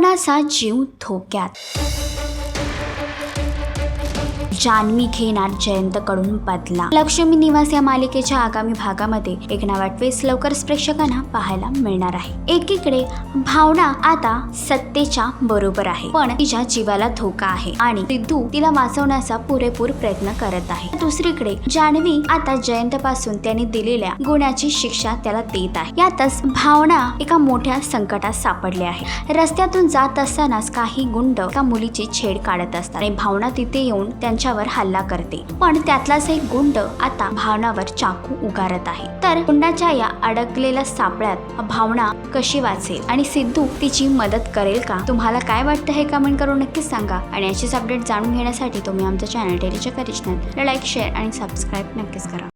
कोणाचा जीव धोक्यात? जान्हवी घेणार जयंतकडून बदला. लक्ष्मी निवास या मालिकेच्या आगामी भागामध्ये एक नवा ट्विस्ट लवकरच प्रेक्षकांना पाहायला मिळणार आहे. एकीकडे भावना आता सत्तेच्या बरोबर आहे, पण तिच्या जीवाला धोका आहे आणि सिद्धू तिला वाचवण्याचा पुरेपूर प्रयत्न करत आहे. दुसरीकडे जान्हवी आता जयंत पासून त्याने दिलेल्या गुन्ह्याची शिक्षा त्याला देत आहे. यातच भावना एका मोठ्या संकटात सापडले आहे. रस्त्यातून जात असतानाच काही गुंड एका मुलीची छेड काढत असतात आणि भावना तिथे येऊन त्यांच्यावर हल्ला करते, पण त्यातलाच एक गुंड आता भावनावर चाकू उगारत आहे. तर गुंडाच्या या अडकलेल्या सापळ्यात भावना कशी वाचेल आणि सिद्धू तिची मदत करेल का? तुम्हाला काय वाटतं हे कमेंट करून नक्कीच सांगा. आणि अशीच अपडेट जाणून घेण्यासाठी तुम्ही आमच्या चॅनल डेलीच्या करिश्नल लाईक, शेअर आणि सबस्क्राईब नक्कीच करा.